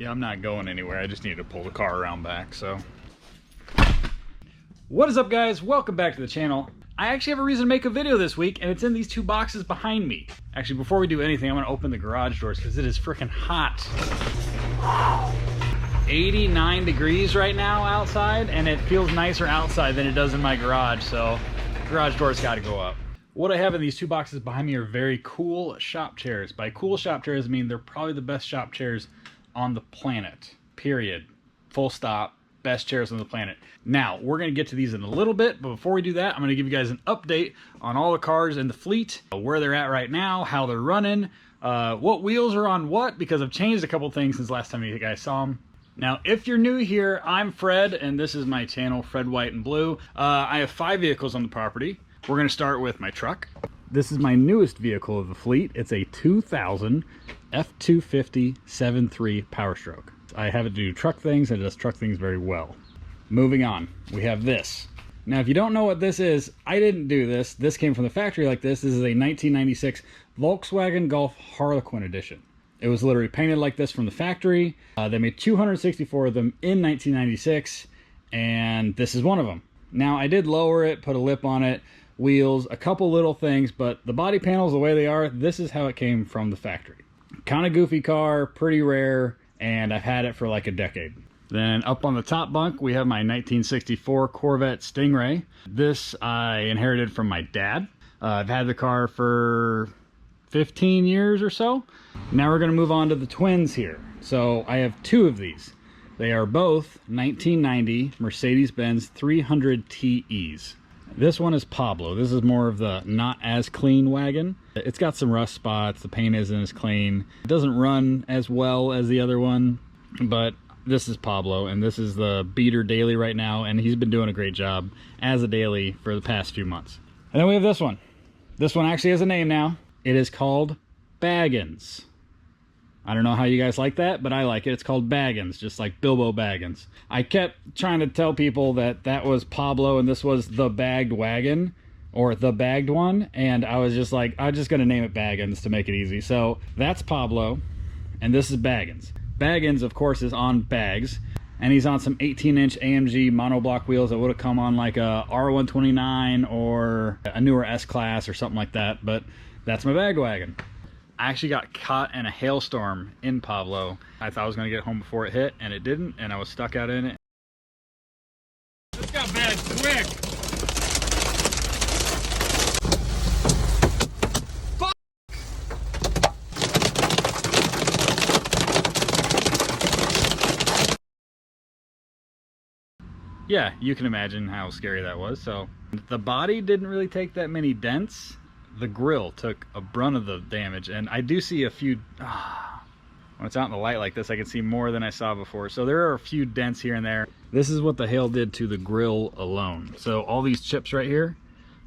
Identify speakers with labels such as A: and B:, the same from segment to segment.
A: Yeah, I'm not going anywhere. I just need to pull the car around back, so. What is up, guys? Welcome back to the channel. I actually have a reason to make a video this week, and it's in these two boxes behind me. Actually, before we do anything, I'm gonna open the garage doors because it is freaking hot. 89 degrees right now outside, and it feels nicer outside than it does in my garage, so garage doors gotta go up. What I have in these two boxes behind me are very cool shop chairs. By cool shop chairs, I mean they're probably the best shop chairs on the planet, period. Full stop. Best chairs on the planet. Now, we're going to get to these in a little bit, but before we do that, I'm going to give you guys an update on all the cars in the fleet, where they're at right now, how they're running, what wheels are on what, because I've changed a couple things since last time you guys saw them. Now, if you're new here, I'm Fred, and this is my channel, Fred White and Blue. I have 5 vehicles on the property. We're going to start with my truck. This is my newest vehicle of the fleet. It's a 2000 F250 7.3 Power Stroke. I have it do truck things, and it does truck things very well. Moving on, we have this. Now, if you don't know what this is, I didn't do this. This came from the factory like this. This is a 1996 Volkswagen Golf Harlequin Edition. It was literally painted like this from the factory. They made 264 of them in 1996, and this is one of them. Now, I did lower it, put a lip on it, wheels, a couple little things, but the body panels, the way they are, this is how it came from the factory. Kind of goofy car, pretty rare, and I've had it for like a decade. Then up on the top bunk, we have my 1964 Corvette Stingray. This I inherited from my dad. I've had the car for 15 years or so. Now we're gonna move on to the twins here. So I have 2 of these. They are both 1990 Mercedes-Benz 300 TEs. This one is Pablo. This is more of the not as clean wagon. It's got some rust spots. The paint isn't as clean. It doesn't run as well as the other one, but this is Pablo, and this is the beater daily right now, and he's been doing a great job as a daily for the past few months. And then we have this one. This one actually has a name now. It is called Baggins. I don't know how you guys like that, but I like it. It's called Baggins, just like Bilbo Baggins. I kept trying to tell people that that was Pablo and this was the bagged wagon, or the bagged one, and I was just like, I'm just gonna name it Baggins to make it easy. So that's Pablo, and this is Baggins. Baggins, of course, is on bags, and he's on some 18-inch AMG monoblock wheels that would have come on like a R129 or a newer S-Class or something like that, but that's my bag wagon. I actually got caught in a hailstorm in Pablo. I thought I was gonna get home before it hit, and it didn't, and I was stuck out in it. This got bad quick! Fuck! Yeah, you can imagine how scary that was. So the body didn't really take that many dents. The grill took a brunt of the damage, and I do see a few when it's out in the light like this, I can see more than I saw before. So there are a few dents here and there. This is what the hail did to the grill alone. So all these chips right here,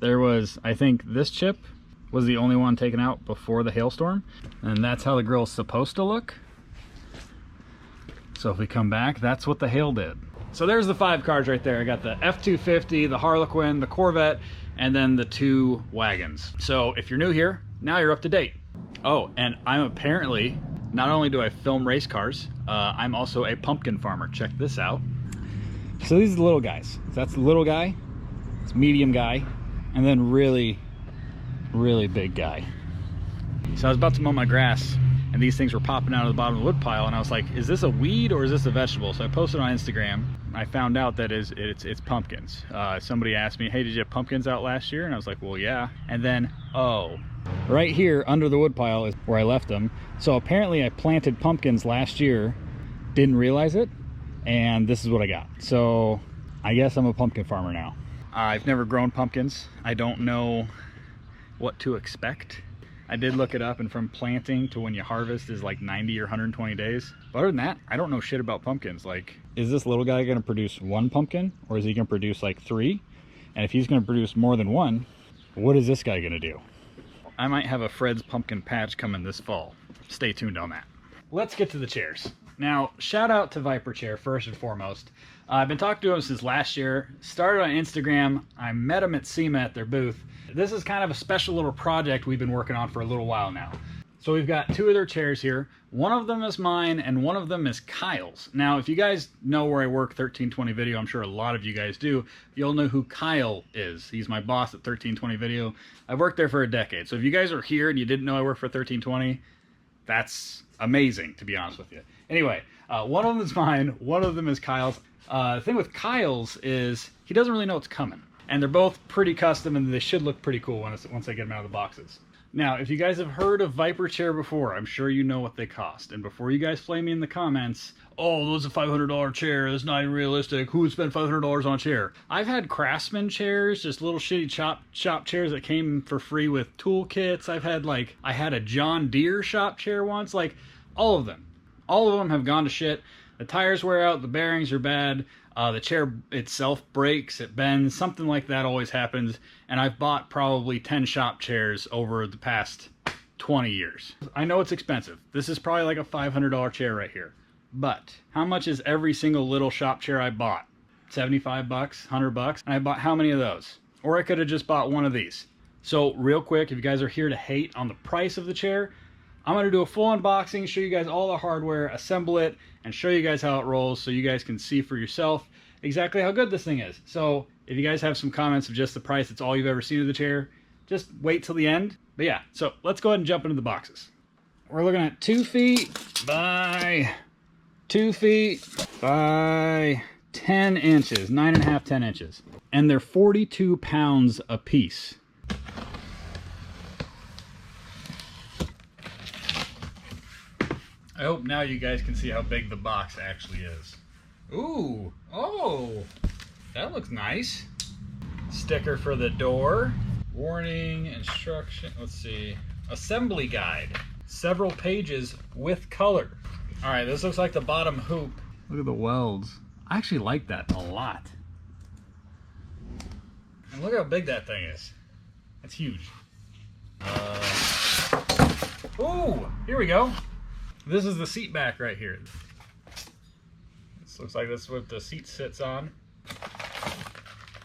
A: there was, I think this chip was the only one taken out before the hailstorm, and that's how the grill's supposed to look. So if we come back, that's what the hail did. So there's the 5 cars right there. I got the F250, the Harlequin, the Corvette, and then the 2 wagons. So if you're new here, now you're up to date. Oh, and I'm apparently, not only do I film race cars, I'm also a pumpkin farmer. Check this out. So these are the little guys. That's the little guy, it's medium guy, and then really, really big guy. So I was about to mow my grass, and these things were popping out of the bottom of the wood pile, and I was like, is this a weed or is this a vegetable? So I posted on Instagram. I found out that it's pumpkins. Somebody asked me, hey, did you have pumpkins out last year? And I was like, well, yeah. And then, oh, right here under the wood pile is where I left them. So apparently I planted pumpkins last year, didn't realize it, and this is what I got. So I guess I'm a pumpkin farmer now. I've never grown pumpkins. I don't know what to expect. I did look it up, and from planting to when you harvest is like 90 or 120 days. But other than that, I don't know shit about pumpkins. Like, is this little guy gonna produce 1 pumpkin, or is he gonna produce like 3? And if he's gonna produce more than 1, what is this guy gonna do? I might have a Fred's pumpkin patch coming this fall. Stay tuned on that. Let's get to the chairs. Now, shout out to VYPER Chair first and foremost. I've been talking to him since last year. Started on Instagram. I met him at SEMA at their booth. This is kind of a special little project we've been working on for a little while now. So we've got two of their chairs here. One of them is mine and one of them is Kyle's. Now, if you guys know where I work, 1320 Video, I'm sure a lot of you guys do, you'll know who Kyle is. He's my boss at 1320 Video. I've worked there for a decade. So if you guys are here and you didn't know I work for 1320, that's amazing, to be honest with you. Anyway, one of them is mine, one of them is Kyle's. The thing with Kyle's is he doesn't really know what's coming. And they're both pretty custom and they should look pretty cool once I get them out of the boxes. Now, if you guys have heard of VYPER Chair before, I'm sure you know what they cost. And before you guys flame me in the comments, oh, those are a $500 chair, that's not even realistic, who would spend $500 on a chair? I've had Craftsman chairs, just little shitty shop chairs that came for free with toolkits. I had a John Deere shop chair once, like, all of them. All of them have gone to shit. The tires wear out, the bearings are bad, the chair itself breaks, it bends, something like that always happens, and I've bought probably 10 shop chairs over the past 20 years. I know it's expensive. This is probably like a $500 chair right here. But how much is every single little shop chair I bought? 75 bucks, 100 bucks, and I bought how many of those? Or I could have just bought one of these. So real quick, if you guys are here to hate on the price of the chair, I'm going to do a full unboxing, show you guys all the hardware, assemble it, and show you guys how it rolls so you guys can see for yourself exactly how good this thing is. So if you guys have some comments of just the price, it's all you've ever seen of the chair, just wait till the end. But yeah, so let's go ahead and jump into the boxes. We're looking at 2 feet by 2 feet by 10 inches, 9.5, 10 inches. And they're 42 pounds a piece. I hope now you guys can see how big the box actually is. Ooh, oh, that looks nice. Sticker for the door. Warning, instruction, let's see. Assembly guide. Several pages with color. All right, this looks like the bottom hoop. Look at the welds. I actually like that a lot. And look how big that thing is. That's huge. Ooh, here we go. This is the seat back right here. This looks like this is what the seat sits on.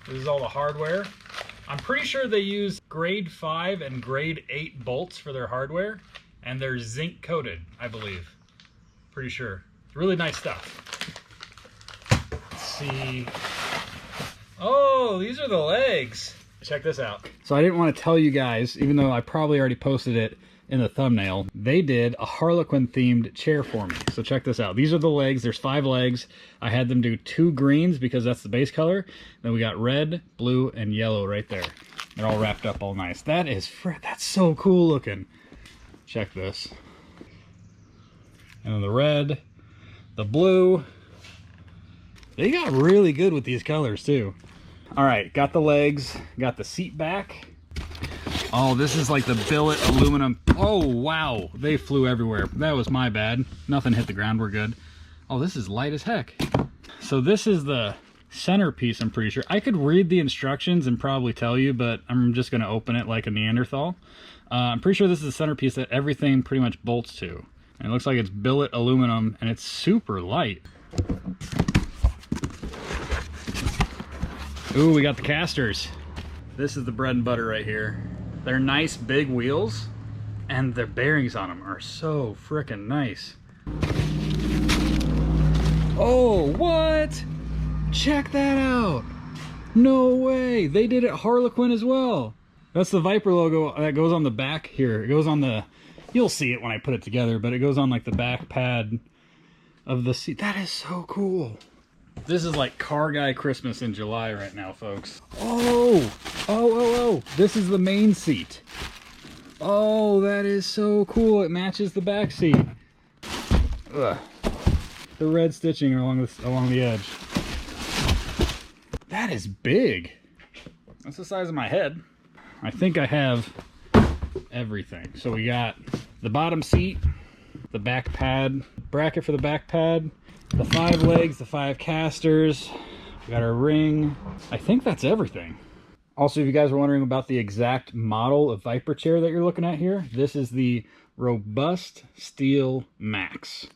A: This is all the hardware. I'm pretty sure they use grade 5 and grade 8 bolts for their hardware, and they're zinc coated, I believe. Pretty sure. Really nice stuff. Let's see. Oh, these are the legs. Check this out. So I didn't want to tell you guys, even though I probably already posted it in the thumbnail, they did a Harlequin themed chair for me. So check this out. These are the legs. There's 5 legs. I had them do 2 greens because that's the base color. Then we got red, blue, and yellow right there. They're all wrapped up all nice. That's so cool looking. Check this. And then the red, the blue. They got really good with these colors too. All right, got the legs, got the seat back. Oh, this is like the billet aluminum. Oh, wow. They flew everywhere. That was my bad. Nothing hit the ground. We're good. Oh, this is light as heck. So this is the centerpiece, I'm pretty sure. I could read the instructions and probably tell you, but I'm just going to open it like a Neanderthal. I'm pretty sure this is the centerpiece that everything pretty much bolts to. And it looks like it's billet aluminum, and it's super light. Ooh, we got the casters. This is the bread and butter right here. They're nice big wheels, and the bearings on them are so freaking nice. Oh, what? Check that out. No way. They did it Harlequin as well. That's the VYPER logo that goes on the back here. It goes on the, you'll see it when I put it together, but it goes on like the back pad of the seat. That is so cool. This is like car guy Christmas in July right now, folks. Oh, this is the main seat. Oh, that is so cool. It matches the back seat. Ugh. The red stitching along the edge. That is big. That's the size of my head. I think I have everything. So we got the bottom seat, the back pad, bracket for the back pad, the 5 legs, the 5 casters, we got our ring. I think that's everything. Also, if you guys were wondering about the exact model of VYPER chair that you're looking at here, this is the Robust Steel Max.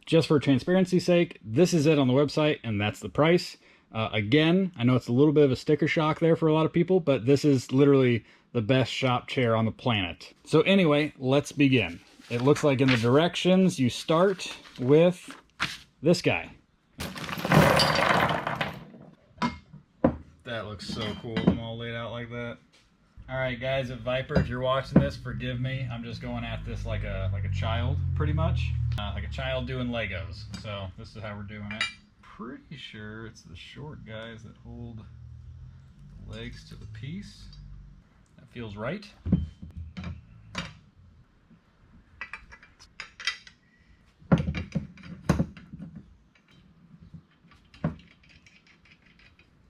A: Just for transparency's sake, this is it on the website, and that's the price. Again, I know it's a little bit of a sticker shock there for a lot of people, but this is literally the best shop chair on the planet. So anyway, let's begin. it looks like in the directions, you start with this guy. That looks so cool, them all laid out like that. All right, guys at VYPER, if you're watching this, forgive me. I'm just going at this like a child, pretty much. Like a child doing Legos. So this is how we're doing it. Pretty sure it's the short guys that hold legs to the piece. That feels right.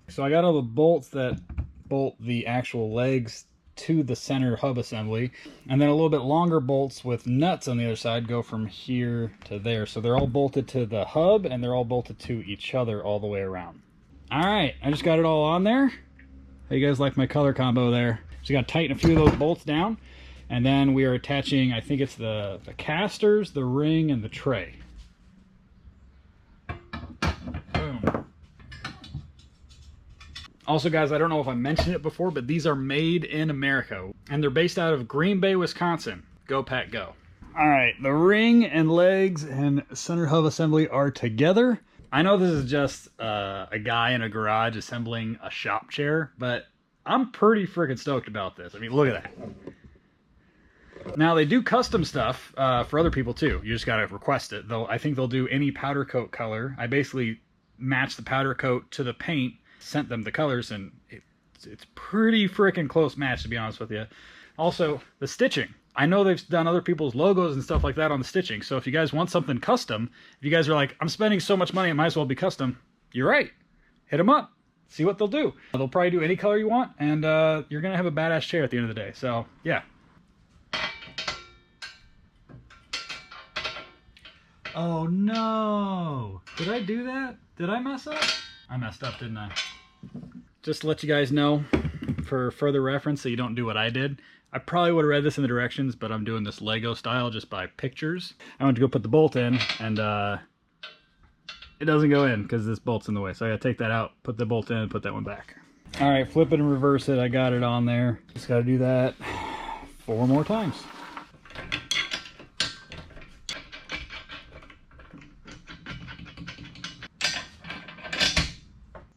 A: So I got all the bolts that bolt the actual legs to the center hub assembly, and then a little bit longer bolts with nuts on the other side go from here to there. So they're all bolted to the hub and they're all bolted to each other all the way around. All right, I just got it all on there. How you guys like my color combo there? So you got to tighten a few of those bolts down, and then we are attaching, I think it's the casters, the ring, and the tray. Boom. Also, guys, I don't know if I mentioned it before, but these are made in America, and they're based out of Green Bay, Wisconsin. Go Pack Go. All right, the ring and legs and center hub assembly are together. I know this is just a guy in a garage assembling a shop chair, but I'm pretty freaking stoked about this. I mean, look at that. Now, they do custom stuff for other people, too. You just got to request it. I think they'll do any powder coat color. I basically matched the powder coat to the paint, sent them the colors, and it's pretty freaking close match, to be honest with you. Also, the stitching. I know they've done other people's logos and stuff like that on the stitching, so if you guys want something custom, if you guys are like, I'm spending so much money, it might as well be custom, you're right. Hit them up. See what they'll do. They'll probably do any color you want, and you're going to have a badass chair at the end of the day. So, yeah. Oh, no. Did I do that? Did I mess up? I messed up, didn't I? Just to let you guys know, for further reference, so you don't do what I did. I probably would have read this in the directions, but I'm doing this Lego style just by pictures. I went to go put the bolt in, and it doesn't go in because this bolt's in the way. So I gotta take that out, put the bolt in, and put that one back. All right, flip it and reverse it. I got it on there. Just gotta do that 4 more times.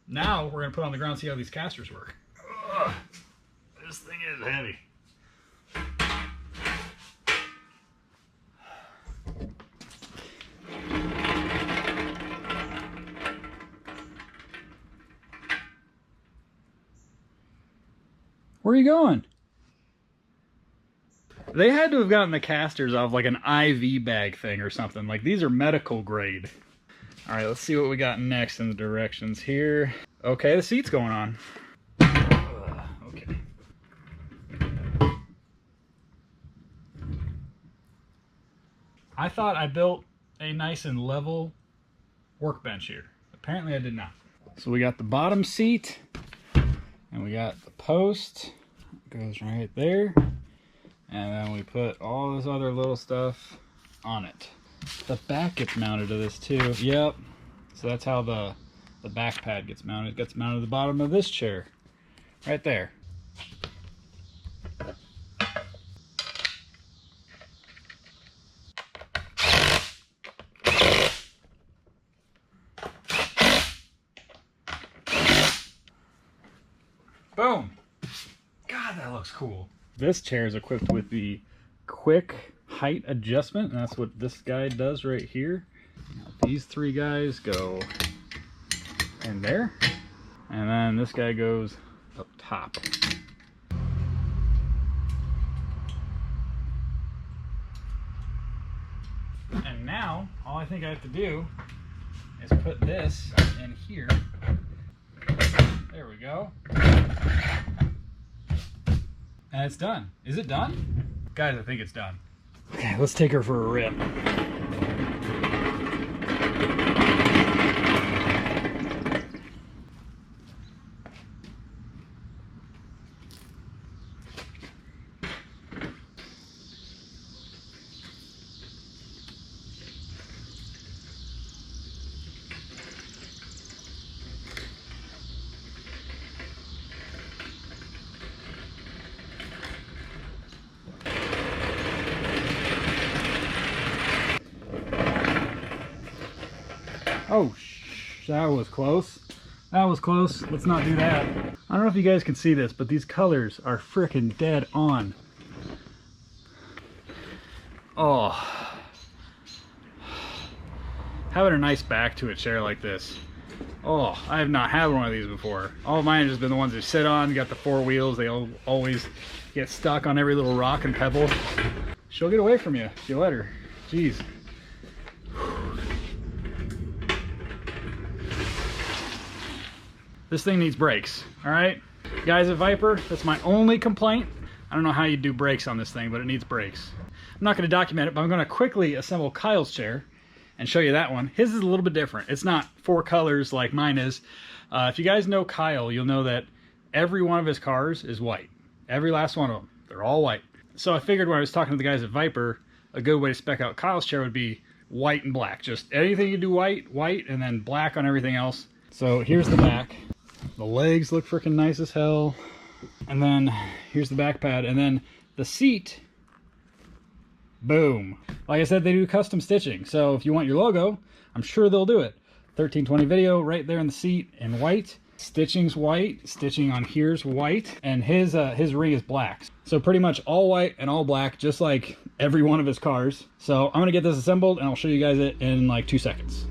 A: Now we're gonna put it on the ground and see how these casters work. Ugh, this thing is heavy. Where are you going? They had to have gotten the casters off like an IV bag thing or something. Like, these are medical grade. All right, let's see what we got next in the directions here. Okay, the seat's going on. Okay. I thought I built a nice and level workbench here. Apparently I did not. So we got the bottom seat, and we got the post. It goes right there. And then we put all this other little stuff on it. The back gets mounted to this too. Yep. So that's how the back pad gets mounted. It gets mounted to the bottom of this chair. Right there. Boom. God, that looks cool. This chair is equipped with the quick height adjustment, and that's what this guy does right here. Now, these 3 guys go in there, and then this guy goes up top. And now, all I think I have to do is put this in here. There we go. And it's done. Is it done? Guys, I think it's done. Okay, let's take her for a rip. That was close. That was close. Let's not do that. I don't know if you guys can see this, but these colors are freaking dead on. Oh. Having a nice back to a chair like this. Oh, I have not had one of these before. All of mine have just been the ones that sit on. You got the 4 wheels. They always get stuck on every little rock and pebble. She'll get away from you if you let her. Jeez. This thing needs brakes, all right? Guys at VYPER, that's my only complaint. I don't know how you do brakes on this thing, but it needs brakes. I'm not gonna document it, but I'm gonna quickly assemble Kyle's chair and show you that one. His is a little bit different. It's not 4 colors like mine is. If you guys know Kyle, you'll know that every one of his cars is white. Every last one of them, they're all white. So I figured when I was talking to the guys at VYPER, a good way to spec out Kyle's chair would be white and black. Just anything you do white, and then black on everything else. So here's the back. The legs look freaking nice as hell. And then here's the back pad. And then the seat, boom. Like I said, they do custom stitching. So if you want your logo, I'm sure they'll do it. 1320 video right there in the seat in white. Stitching's white. Stitching on here's white. And his ring is black. So pretty much all white and all black, just like every one of his cars. So I'm gonna get this assembled and I'll show you guys it in like 2 seconds.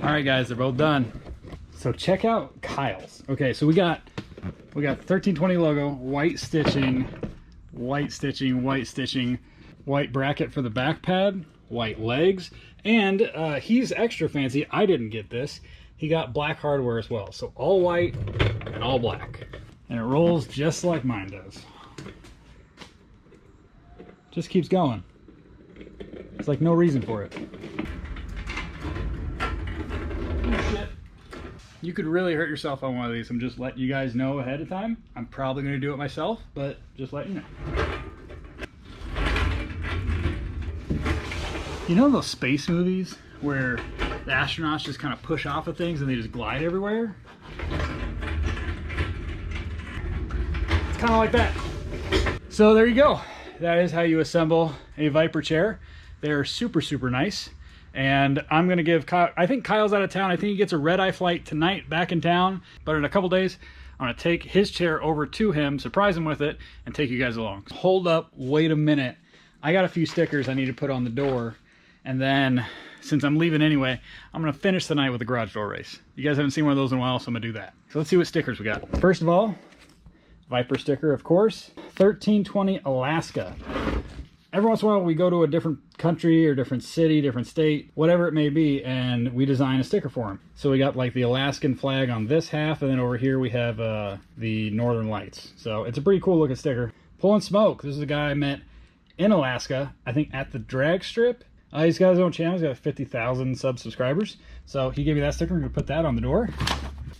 A: All right, guys, they're both done. So check out Kyle's. Okay, so we got 1320 logo, white stitching, white stitching, white stitching, white bracket for the back pad, white legs, and he's extra fancy. I didn't get this. He got black hardware as well. So all white and all black. And it rolls just like mine does. Just keeps going. It's like no reason for it. You could really hurt yourself on one of these. I'm just letting you guys know ahead of time. I'm probably going to do it myself, but just letting you know. You know those space movies where the astronauts just kind of push off of things and they just glide everywhere? It's kind of like that. So there you go. That is how you assemble a VYPER chair. They're super, super nice. And I'm going to give Kyle, I think Kyle's out of town. I think he gets a red-eye flight tonight back in town. But in a couple days, I'm going to take his chair over to him, surprise him with it, and take you guys along. Hold up, wait a minute. I got a few stickers I need to put on the door. And then, since I'm leaving anyway, I'm going to finish the night with a garage door race. You guys haven't seen one of those in a while, so I'm going to do that. So let's see what stickers we got. First of all, VYPER sticker, of course. 1320 Alaska. Every once in a while we go to a different country or different city, different state, whatever it may be, and we design a sticker for them. So we got like the Alaskan flag on this half, and then over here we have the Northern Lights. So it's a pretty cool looking sticker. Pulling Smoke. This is a guy I met in Alaska, I think at the drag strip. He's got his own channel. He's got 50,000 subscribers. So he gave me that sticker. I'm going to put that on the door.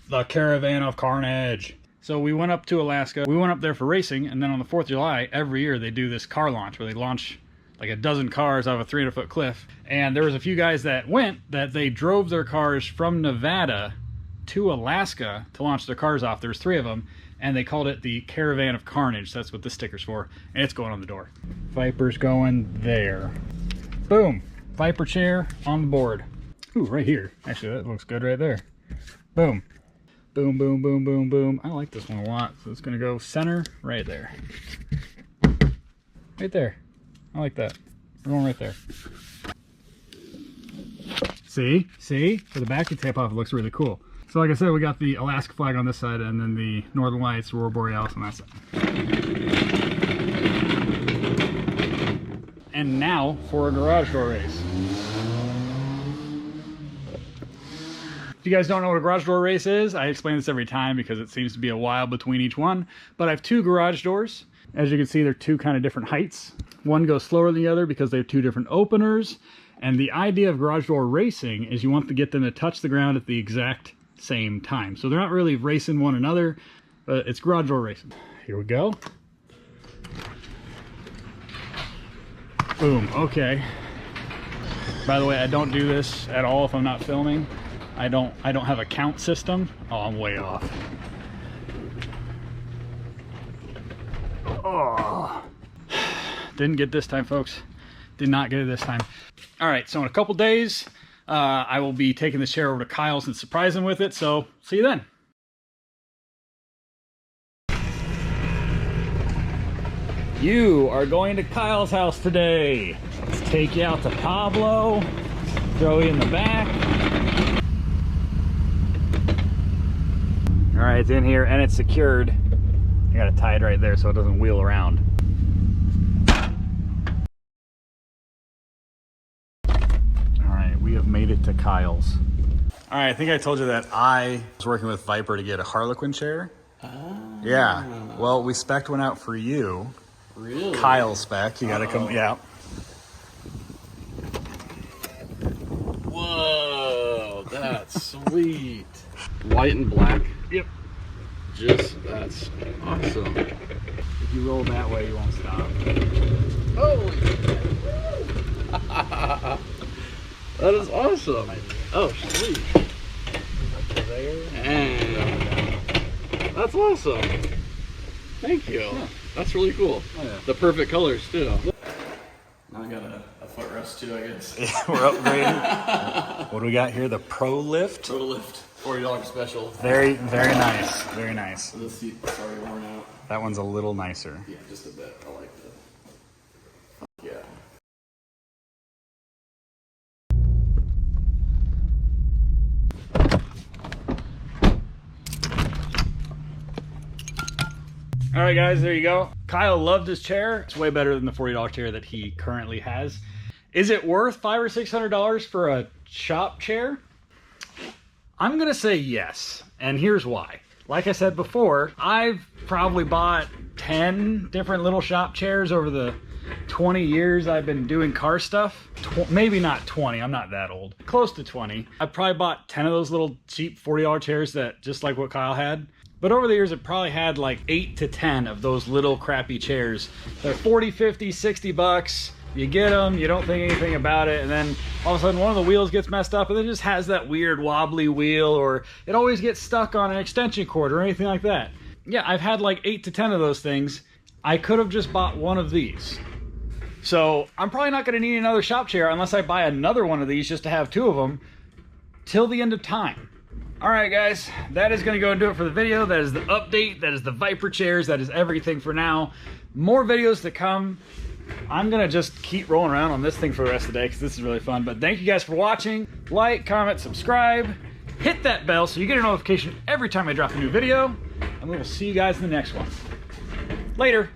A: The Caravan of Carnage. So we went up to Alaska. We went up there for racing, and then on the 4th of July, every year they do this car launch where they launch like a dozen cars off a 300-foot cliff. And there was a few guys that went that they drove their cars from Nevada to Alaska to launch their cars off. There was 3 of them, and they called it the Caravan of Carnage. That's what this sticker's for, and it's going on the door. VYPER's going there. Boom. VYPER chair on the board. Ooh, right here. Actually, that looks good right there. Boom. Boom, boom, boom, boom, boom. I like this one a lot. So it's going to go center right there. Right there. I like that. We're going right there. See? See? For the back you tape off, it looks really cool. So like I said, we got the Alaska flag on this side and then the Northern Lights, Aurora Borealis on that side. And now for a garage door race. If you guys don't know what a garage door race is, I explain this every time because it seems to be a while between each one. But I have 2 garage doors. As you can see, they're 2 kind of different heights. One goes slower than the other because they have 2 different openers. And the idea of garage door racing is you want to get them to touch the ground at the exact same time. So they're not really racing one another, but it's garage door racing. Here we go. Boom. Okay. By the way, I don't do this at all if I'm not filming. I don't have a count system. Oh, I'm way off. Oh. Didn't get this time, folks. Did not get it this time. All right, so in a couple days, I will be taking the chair over to Kyle's and surprising him with it, so see you then. You are going to Kyle's house today. Let's take you out to Pablo, throw you in the back. All right, it's in here and it's secured. I gotta tie it right there so it doesn't wheel around. All right, we have made it to Kyle's. All right, I think I told you that I was working with VYPER to get a Harlequin chair. Yeah, well, we spec'd one out for you.
B: Really?
A: Kyle spec, you gotta come, yeah.
B: Whoa, that's sweet. White and black.
A: Yep.
B: That's awesome.
A: If you roll that way, you won't stop.
B: Holy. That is awesome. Oh, sweet. And that's awesome. Thank you. Yeah. That's really cool. Oh, yeah. The perfect colors too. Now I got a footrest too, I guess.
A: Yeah, we're upgrading. What do we got here? The Pro Lift.
B: Pro Lift. $40 special.
A: Very, very nice. Very nice.
B: The seat's already worn out.
A: That one's a little nicer.
B: Yeah, just a bit. I like that. Yeah.
A: All right, guys, there you go. Kyle loved his chair. It's way better than the $40 chair that he currently has. Is it worth $500 or $600 for a shop chair? I'm gonna say yes, and here's why. Like I said before, I've probably bought 10 different little shop chairs over the 20 years I've been doing car stuff. Maybe not 20, I'm not that old. Close to 20. I probably bought 10 of those little cheap $40 chairs that just like what Kyle had. But over the years, it probably had like 8 to 10 of those little crappy chairs. They're 40, 50, 60 bucks. You get them, you don't think anything about it, and then all of a sudden one of the wheels gets messed up and it just has that weird wobbly wheel, or it always gets stuck on an extension cord or anything like that. Yeah, I've had like 8 to 10 of those things. I could have just bought one of these. So I'm probably not gonna need another shop chair unless I buy another one of these just to have 2 of them till the end of time. All right, guys, that is going to go and do it for the video. That is the update. That is the VYPER chairs. That is everything for now. More videos to come. I'm going to just keep rolling around on this thing for the rest of the day because this is really fun. But thank you guys for watching. Like, comment, subscribe. Hit that bell so you get a notification every time I drop a new video. And we will see you guys in the next one. Later.